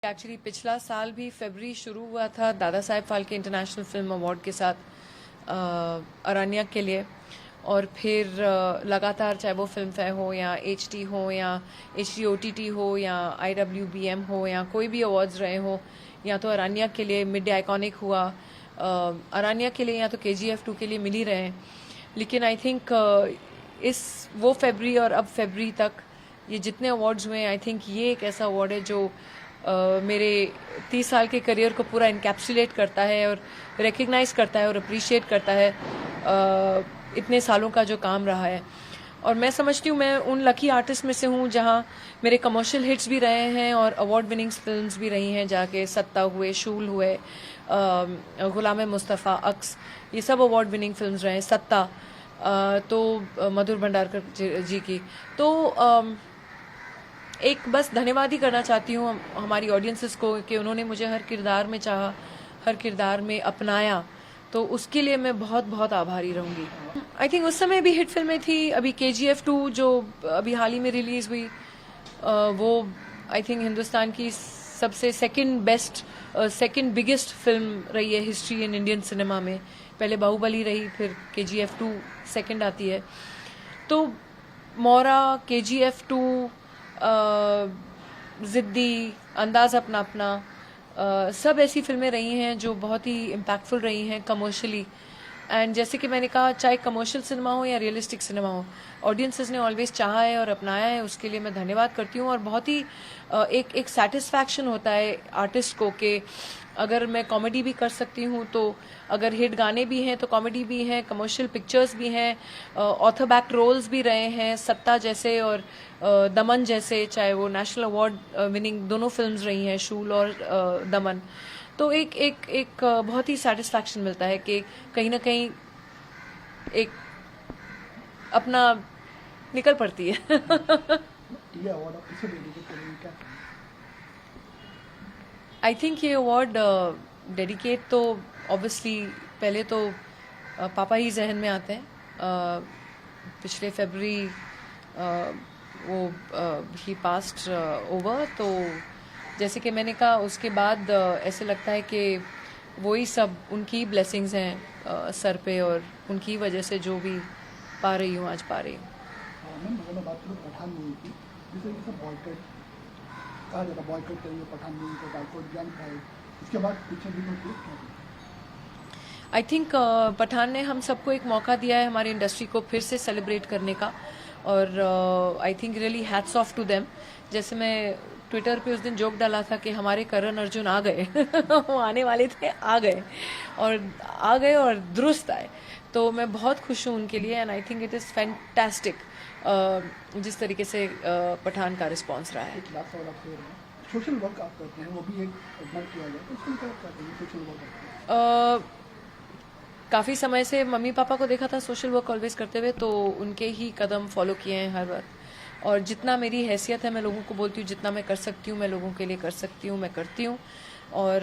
Actually पिछला साल भी फरवरी शुरू हुआ था Dada Saheb Phalke international film award के साथ अरण्यक के लिए। और फिर लगातार चाहे वो फिल्म फेयर हो या एचटी हो या एचटी ओटीटी हो या IWBM हो या कोई भी अवार्ड्स रहे हो, या तो अरण्यक के लिए मिड डे आइकॉनिक हुआ, अरण्यक के लिए या तो KGF 2 के लिए मिल ही रहे हैं। लेकिन आई थिंक इस वो फरवरी और अब फरवरी तक ये जितने अवार्ड्स हुए, आई थिंक ये एक ऐसा अवार्ड है जो मेरे 30 साल के करियर को पूरा इनकैप्सुलेट करता है और रिकग्नाइज करता है और अप्रिशिएट करता है इतने सालों का जो काम रहा है। और मैं समझती हूँ मैं उन लकी आर्टिस्ट में से हूँ जहाँ मेरे कमर्शियल हिट्स भी रहे हैं और अवार्ड विनिंग फिल्म्स भी रही हैं, जाके सत्ता हुए, शूल हुए, गुलाम मुस्तफ़ा, अक्स, ये सब अवार्ड विनिंग फिल्म्स रहे हैं। सत्ता तो मधुर भंडारकर जी की। तो एक बस धन्यवाद ही करना चाहती हूँ हमारी ऑडियंसेस को कि उन्होंने मुझे हर किरदार में चाहा, हर किरदार में अपनाया, तो उसके लिए मैं बहुत बहुत आभारी रहूंगी। आई थिंक उस समय भी हिट फिल्में थी। अभी KGF 2 जो अभी हाल ही में रिलीज हुई, वो आई थिंक हिंदुस्तान की सबसे सेकंड बिगेस्ट फिल्म रही है हिस्ट्री इन इंडियन सिनेमा में। पहले बाहुबली रही, फिर KGF 2 सेकंड आती है। तो मौरा, KGF 2, जिद्दी, अंदाज अपना अपना, सब ऐसी फिल्में रही हैं जो बहुत ही इम्पैक्टफुल रही हैं कमर्शियली। एंड जैसे कि मैंने कहा, चाहे कमर्शियल सिनेमा हो या रियलिस्टिक सिनेमा हो, ऑडियंसेस ने ऑलवेज चाहा है और अपनाया है, उसके लिए मैं धन्यवाद करती हूँ। और बहुत ही एक सेटिस्फैक्शन होता है आर्टिस्ट को कि अगर मैं कॉमेडी भी कर सकती हूँ, तो अगर हिट गाने भी हैं तो कॉमेडी भी हैं, कमर्शियल पिक्चर्स भी हैं, ऑथर बैक रोल्स भी रहे हैं, सत्ता जैसे और दमन जैसे, चाहे वो नेशनल अवार्ड विनिंग दोनों फिल्म्स रही हैं, शूल और दमन। तो एक बहुत ही सेटिस्फैक्शन मिलता है कि कहीं ना कहीं एक अपना निकल पड़ती है। ये अवार्ड आप किसे डेडिकेट करेंगे, क्या? आई थिंक ये अवार्ड डेडिकेट तो ऑब्वियसली पहले तो पापा ही जहन में आते हैं। पिछले फरवरी वो ही पास्ट ओवर, तो जैसे कि मैंने कहा उसके बाद ऐसे लगता है कि वही सब उनकी ब्लेसिंग्स हैं सर पे, और उनकी वजह से जो भी पा रही हूँ आज पा रही हूँ। मैम, अगर मैं बात करूँ पठान मूवी की, जिस तरीके से बॉयकॉट कहा जाता, बॉयकॉट करेंगे पठान मूवी को, बॉयकॉट जंग है, इसके बाद पिक्चर भी कोई क्लिक किया। आई थिंक पठान ने हम सबको एक मौका दिया है हमारी इंडस्ट्री को फिर से सेलिब्रेट करने का, और I think really hats off to them. जैसे मैं ट्विटर पे उस दिन जोक डाला था कि हमारे करण अर्जुन आ गए वो आने वाले थे, आ गए और दुरुस्त आए। तो मैं बहुत खुश हूँ उनके लिए, and I think it is fantastic जिस तरीके से पठान का रिस्पॉन्स रहा है। एक लास्ट सवाल आपसे सोशल वर्क आप करते हैं, वो भी एक एडमायर किया जाए, तो उसमें क्या करते हैं सोशल वर्क? काफ़ी समय से मम्मी पापा को देखा था सोशल वर्क ऑलवेज करते हुए, तो उनके ही कदम फॉलो किए हैं हर वक्त। और जितना मेरी हैसियत है मैं लोगों को बोलती हूँ, जितना मैं कर सकती हूँ मैं लोगों के लिए कर सकती हूँ, मैं करती हूँ। और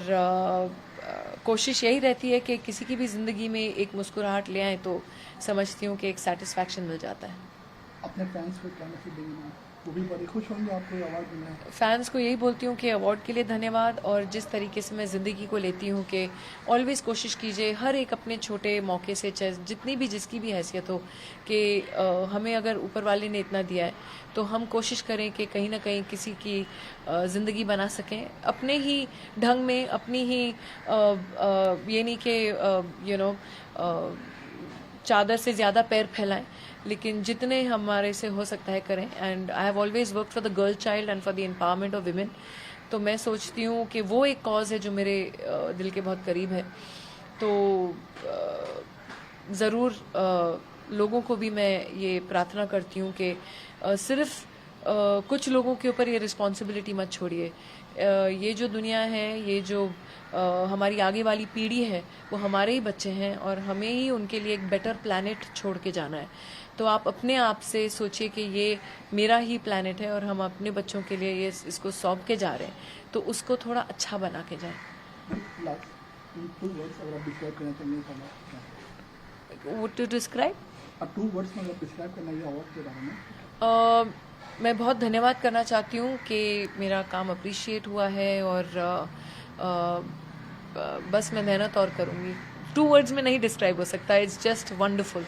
कोशिश यही रहती है कि किसी की भी ज़िंदगी में एक मुस्कुराहट ले आए, तो समझती हूँ कि एक सेटिस्फैक्शन मिल जाता है। अपने फैंस को क्या मैसेज देंगे? वो भी बड़े खुश होंगे आपको अवार्ड मिला है। फैंस को यही बोलती हूँ कि अवार्ड के लिए धन्यवाद, और जिस तरीके से मैं ज़िंदगी को लेती हूँ कि ऑलवेज कोशिश कीजिए हर एक अपने छोटे मौके से, चाहे जितनी भी जिसकी भी हैसियत हो, कि हमें अगर ऊपर वाले ने इतना दिया है तो हम कोशिश करें कि कहीं ना कहीं किसी की ज़िंदगी बना सकें अपने ही ढंग में, अपनी ही ये नहीं कि चादर से ज़्यादा पैर फैलाएं, लेकिन जितने हमारे से हो सकता है करें। And I have always work for the girl child and for the empowerment of women. तो मैं सोचती हूँ कि वो एक कॉज है जो मेरे दिल के बहुत करीब है। तो ज़रूर लोगों को भी मैं ये प्रार्थना करती हूँ कि सिर्फ कुछ लोगों के ऊपर ये रिस्पॉन्सिबिलिटी मत छोड़िए। ये जो दुनिया है, ये जो हमारी आगे वाली पीढ़ी है, वो हमारे ही बच्चे हैं और हमें ही उनके लिए एक बेटर प्लैनेट छोड़ के जाना है। तो आप अपने आप से सोचिए कि ये मेरा ही प्लैनेट है और हम अपने बच्चों के लिए ये इसको सौंप के जा रहे हैं, तो उसको थोड़ा अच्छा बना के जाएं। What to describe? 2 वर्ड्स में डिस्क्राइब करना ये अवार्ड के बारे में। मैं बहुत धन्यवाद करना चाहती हूँ कि मेरा काम अप्रिशिएट हुआ है और बस मैं मेहनत और करूँगी. 2 वर्ड्स में नहीं डिस्क्राइब हो सकता. It's just wonderful.